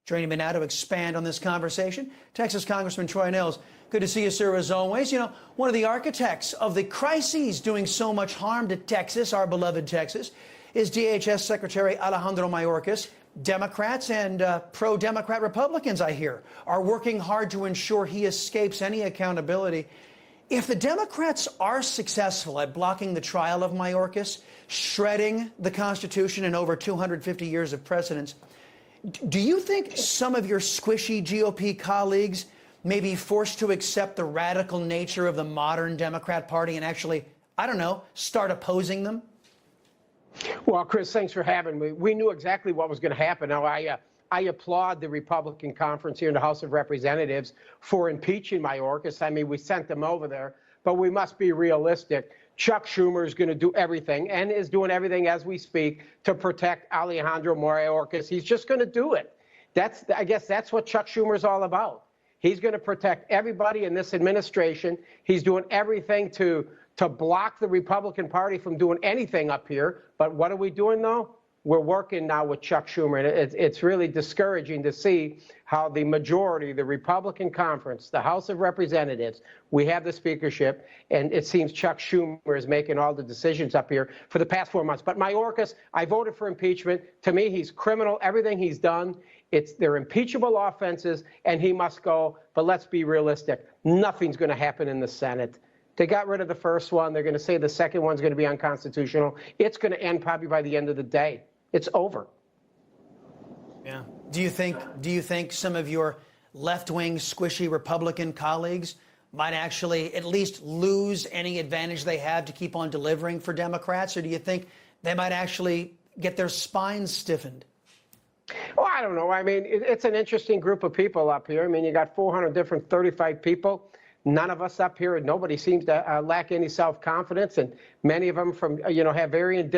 Joining me now to expand on this conversation, Texas Congressman Troy Nehls. Good to see you, sir, as always. You know, one of the architects of the crises doing so much harm to Texas, our beloved Texas, is DHS Secretary Alejandro Mayorkas. Democrats and pro-Democrat Republicans, I hear, are working hard to ensure he escapes any accountability. If the Democrats are successful at blocking the trial of Mayorkas, shredding the Constitution and over 250 years of precedents, do you think some of your squishy GOP colleagues may be forced to accept the radical nature of the modern Democrat Party and actually, I don't know, start opposing them? Well, Chris, thanks for having me. We knew exactly what was going to happen. Now, I applaud the Republican conference here in the House of Representatives for impeaching Mayorkas. I mean, we sent them over there, but we must be realistic. Chuck Schumer is going to do everything and is doing everything as we speak to protect Alejandro Mayorkas. He's just going to do it. I guess that's what Chuck Schumer is all about. He's going to protect everybody in this administration. He's doing everything to block the Republican Party from doing anything up here. But what are we doing, though? We're working now with Chuck Schumer, and it's really discouraging to see how the majority, the Republican conference, the House of Representatives, we have the speakership, and it seems Chuck Schumer is making all the decisions up here for the past 4 months. But Mayorkas, I voted for impeachment. To me, he's criminal. Everything he's done, they're impeachable offenses, and he must go. But let's be realistic. Nothing's going to happen in the Senate. They got rid of the first one. They're going to say the second one's going to be unconstitutional. It's going to end probably by the end of the day. It's over. Yeah. Do you think some of your left-wing squishy Republican colleagues might actually at least lose any advantage they have to keep on delivering for Democrats? Or do you think they might actually get their spines stiffened? Well, I don't know. I mean, it's an interesting group of people up here. I mean, you got 35 people. None of us up here, nobody seems to lack any self-confidence, and many of them from, have varying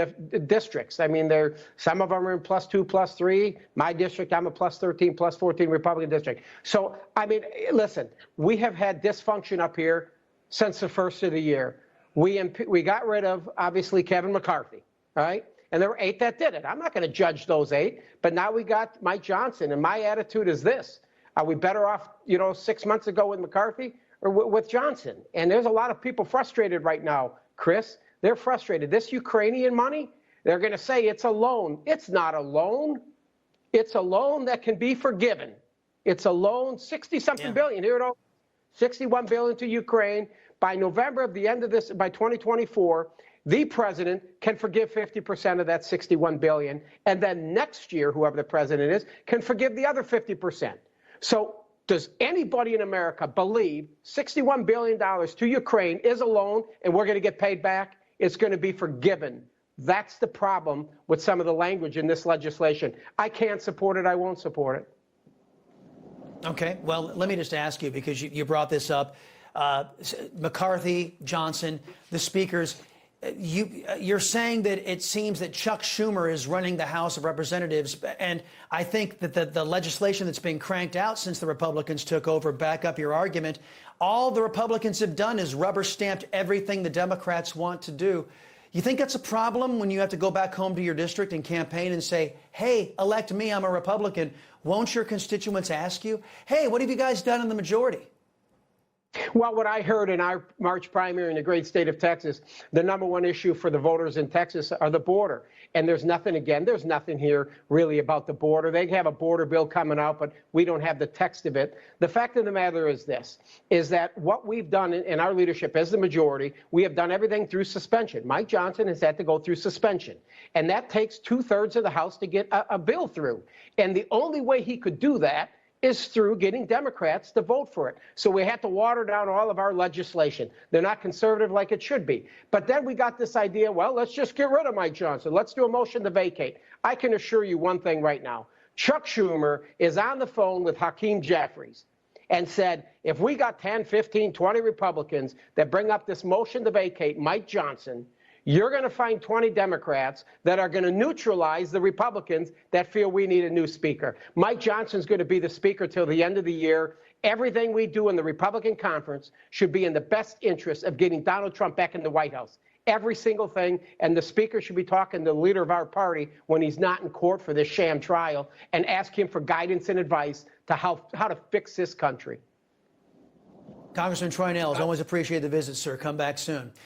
districts. I mean, some of them are in +2, +3. My district, I'm a +13, +14 Republican district. So, I mean, listen, we have had dysfunction up here since the first of the year. We got rid of, obviously, Kevin McCarthy, all right? And there were 8 that did it. I'm not going to judge those 8, but now we got Mike Johnson, and my attitude is this. Are we better off, 6 months ago with McCarthy or with Johnson? And there's a lot of people frustrated right now, Chris. They're frustrated. This Ukrainian money, they're going to say it's a loan. It's not a loan. It's a loan that can be forgiven. It's a loan, 60-something billion. Here it is, 61 billion to Ukraine. By November of the end of this, by 2024, the president can forgive 50% of that 61 billion. And then next year, whoever the president is, can forgive the other 50%. So does anybody in America believe $61 billion to Ukraine is a loan and we're going to get paid back? It's going to be forgiven. That's the problem with some of the language in this legislation. I can't support it. I won't support it. Okay. Well, let me just ask you, because you brought this up. McCarthy, Johnson, the speakers, you're saying that it seems that Chuck Schumer is running the House of Representatives, and I think that the legislation that's being cranked out since the Republicans took over, back up your argument, all the Republicans have done is rubber stamped everything the Democrats want to do. You think that's a problem when you have to go back home to your district and campaign and say, hey, elect me, I'm a Republican? Won't your constituents ask you, hey, what have you guys done in the majority? Well, what I heard in our March primary in the great state of Texas, the #1 issue for the voters in Texas are the border. And there's nothing here really about the border. They have a border bill coming out, but we don't have the text of it. The fact of the matter is this, is that what we've done in our leadership as the majority, we have done everything through suspension. Mike Johnson has had to go through suspension. And that takes 2/3 of the House to get a bill through. And the only way he could do that is through getting Democrats to vote for it. So we had to water down all of our legislation. They're not conservative like it should be. But then we got this idea, well, let's just get rid of Mike Johnson. Let's do a motion to vacate. I can assure you one thing right now. Chuck Schumer is on the phone with Hakeem Jeffries and said, if we got 10, 15, 20 Republicans that bring up this motion to vacate Mike Johnson, you're going to find 20 Democrats that are going to neutralize the Republicans that feel we need a new speaker. Mike Johnson's going to be the speaker till the end of the year. Everything we do in the Republican conference should be in the best interest of getting Donald Trump back in the White House. every single thing, and the Speaker should be talking to the leader of our party when he's not in court for this sham trial and ask him for guidance and advice to how to fix this country. Congressman Troy Nehls, always appreciate the visit, sir. Come back soon.